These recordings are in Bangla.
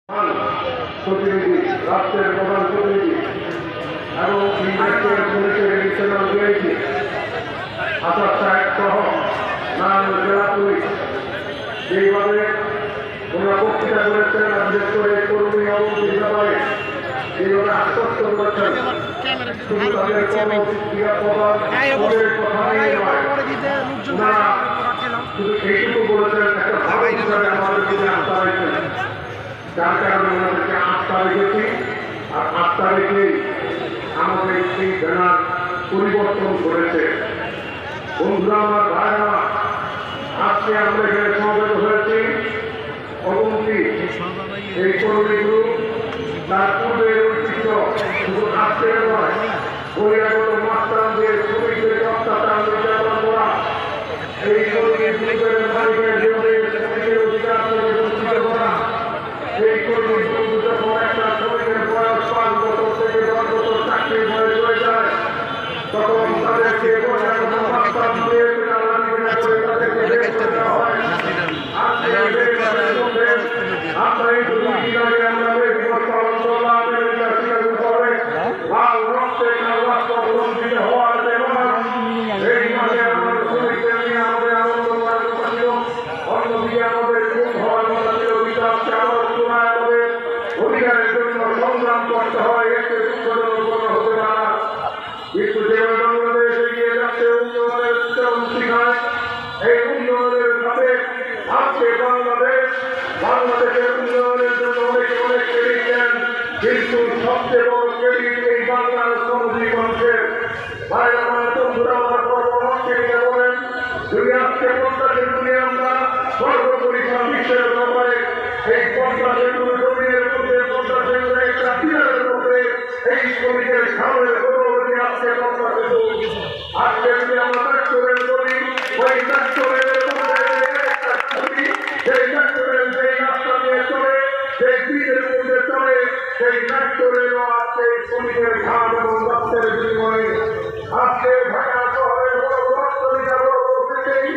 প্রতিনিধি, রাষ্ট্রের প্রধান প্রতিনিধি এবং ইন্টারনেট পুলিশের এডিশনাল ডিআইজি আসাদ সাহেব সহ নানান জেলা পুলিশ যেইভাবে ওনারা বক্তৃতা করেছেন, বিশেষ করে কর্মী এবং ব্যাপারে এইভাবে আশ্বস্ত করেছেন শুধু তাদের কর্মক্রিয়াপদার কথা নিয়ে নয়, ওনারা শুধু এইটুকু বলেছেন একটা ভালো হিসাবে আমাদের প্রতি আস্থা রয়েছেন, যার কারণে ওনাদেরকে আস্থা রেখেছি। আর আস্থা রেখেই আমাদের সেই ব্যানার পরিবর্তন করেছে। বন্ধুরা আমার, ভাইরা, আজকে আমরা এখানে সমবেত হয়েছি অবন্তি এই কর্মী গ্রুপ তার পূর্বের ঐতিহ্য শুধু আজকে নয়, বহিরাগত মাস্টারদের শ্রমিকদের অত্যাচার নির্যাতন করা, এই কর্মী গ্রুপের মালিকের জীবনের শ্রমিকের অধিকার থেকে বঞ্চিত করা, এই কর্মী গ্রুপ যখন একটা শ্রমিকের বয়স 5 বছর থেকে 10 বছর চাকরির বয়স হয়ে যায় তখন তাদেরকে বহিরাগত মাস্টারদের অধিকারের জন্য সংগ্রাম করতে হয়। একটু দুঃখজনক হতে পারে কিন্তু যেভাবে বাংলাদেশ এগিয়ে যাচ্ছে উন্নয়নের শিখায়, এই উন্নয়নের সাথে আজকে বাংলাদেশের উন্নয়নের জন্য অনেকে অনেক ক্রেডিট দেন, কিন্তু সবচেয়ে বড় ক্রেডিট এই বাংলার শ্রমজীবী মানুষের। ভাইরা আমার, বন্ধুরা আমার, কর্মকে নিয়ে বলেন যদি আজকে পঞ্চাশের দিনে আমরা গর্ব করি সারা বিশ্বের ব্যাপারে এই 50 জমিনের মধ্যে 50 একটা পিলারের মধ্যে এই শ্রমিকের খাওয়ার গৌরবতী আজকে 50 আজকে যদি আমরা ট্রাক্টরের করি ওই ট্রাক্টরের সেই ট্রাক্টরের যেই রাস্তা নিয়ে চলে, সেই বীজের মধ্যে চলে, সেই ট্রাক্টরেরও আজকে শ্রমিকের ঘাম এবং রক্তের বিনিময়ে আজকে ঢাকা শহরের বড় বড় অট্টালিকা থেকেই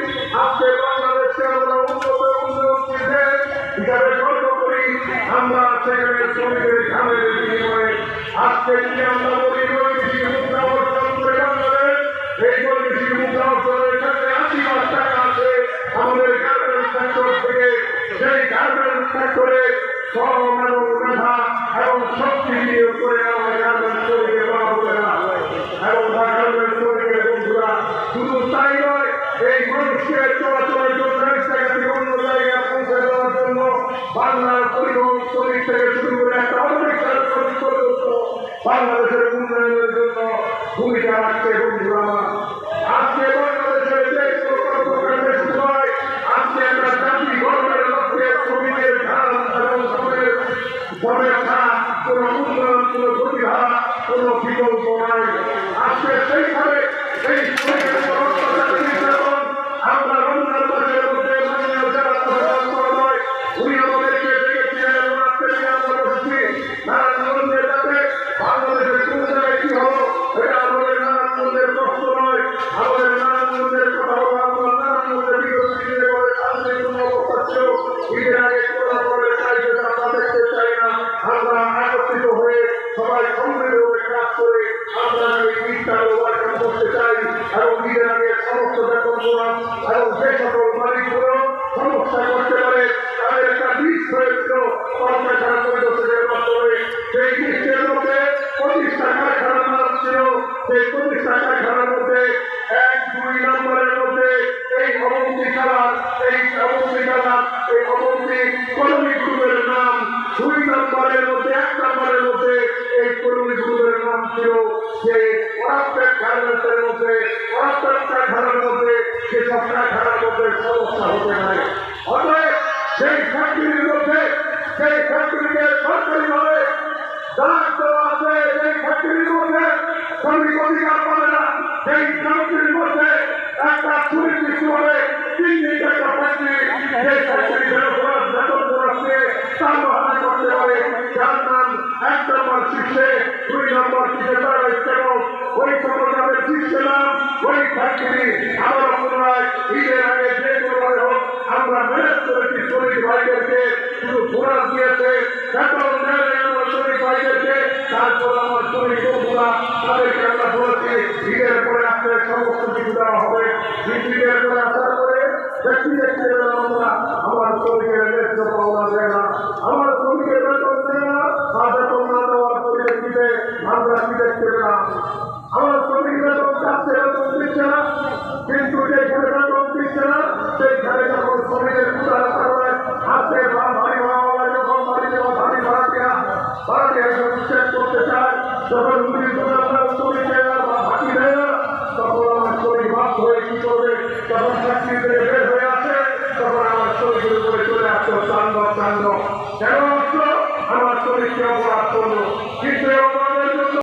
আজকে বাংলাদেশকে আমরা উন্নয়নশীল দেশ হিসাবে গর্ব করি। আমরা সেখানে শ্রমিকের ঘামের বিনিময়ে আজকে যদি আমরা বলি বৈদেশিক মুদ্রা অর্জন করে বাংলাদেশ, এই বৈদেশিক মুদ্রা অর্জনের ক্ষেত্রে 80 লাখ টাকা আছে আমাদের গার্মেন্টস সেক্টর থেকে। সেই গার্মেন্টস সেক্টরে মানব মেধা এবং শক্তি বিনিয়োগ করে আমাদের গার্মেন্টস শ্রমিকের পাওয়া হবে না। এবং গার্মেন্টস শ্রমিকের বন্ধুরা শুধু তাই নয়, এই মানুষকে চলাচলের জন্য এক জায়গা থেকে অন্য জায়গায় পৌঁছে দেওয়ার জন্য বাংলার পরিবহন শ্রমিক থেকে শুরু করে একটা অটোরিকশার শ্রমিক পর্যন্ত বাংলাদেশের উন্নয়নের জন্য ভূমিকা রাখছে। বন্ধুরা আমার, আজকে বাংলাদেশের যে কর্মকাণ্ডের সময় আজকে একটা জাতি গর্বের লক্ষ্যে শ্রমিকের ঘাম এবং শ্রমের কোন উন্নয়ন, কোন প্রতিভা, কোন বিকল্প নাই। আজকে সেইভাবে এই শ্রমিকের আমরা রমজান মাসের মধ্যে মাননীয় জেলা প্রশাসন মহোদয় উনি আমাদেরকে ডেকেছিলেন এবং আজকে আমরা বসেছি নারায়ণগঞ্জের যাতে বাংলাদেশের কোন জায়গায় কি হলো এটা আমাদের নারায়ণগঞ্জের প্রশ্ন নয়, আমাদের নারায়ণগঞ্জের কথা হলো আমরা নারায়ণগঞ্জের বিগত দিনে বলে শান্তিপূর্ণ অবস্থা ছিল, ঈদের আগে করার পরে চাই যেটা আমরা দেখতে চাই না। আমরা একত্রিত হয়ে সবাই সমৃদ্ধভাবে কাজ করে আমরা এই ঈদটা ওয়ার্কাম করতে চাই এবং ঈদের আগে সমস্ত বেতন প্রোগ্রাম এবং যে সকল মালিকগুলো সমস্যা করতে পারে তাদের একটা লিস্ট হয়েছিল কর্মচারী পরিদর্শকের মাধ্যমে। সেই লিস্টের মধ্যে 25 টাকার খারাপ ছিল, সেই 25 টাকার খারাপ মধ্যে 1-2 নম্বরের মধ্যে এই অবন্তি খেলার এই অবন্তি কর্মী গ্রুপের নাম, 2 নম্বরের মধ্যে 1 নম্বরের মধ্যে এই কর্মী গ্রুপের নাম ছিল। সেই ওরাপ্টেক গার্মেন্টসের মধ্যে ওরাপ্টেকটা খেলার মধ্যে সেসব খেলার মধ্যে সমস্যা হতে পারে। অতএব সেই ফ্যাক্টরির মধ্যে সেই ফ্যাক্টরিকে সরকারিভাবে দাঁড় দেওয়া আছে, সেই ফ্যাক্টরির মধ্যে শ্রমিক অধিকার পাবে না, সেই ফ্যাক্টরির মধ্যে একটা সুনির্দিষ্ট হবে 3 দিন একটা ফ্যাক্টরি, সেই ফ্যাক্টরি বেতন আসছে তার বহানা করতে পারে, যার নাম 1 নম্বর শীর্ষে 2 নম্বর শীর্ষে তারা ইস্তেমল ওই সকল নামের শীর্ষে নাম ওই ফ্যাক্টরি। আবার পুনরায় ঈদের আগে যে কোনো হোক আমরা ম্যানেজ করেছি শ্রমিক ভাইদেরকে শুধু বোনাস দিয়েছে বেতন দেয় আমার শ্রমিক ভাইদেরকে, তারপর আমার শ্রমিক বন্ধুরা তাদেরকে আমরা বলেছি ঈদের পরে আপনার সমস্ত কিছু দেওয়া হবে। ঈদের পরে আসার পরে ব্যক্তি ব্যক্তি আমরা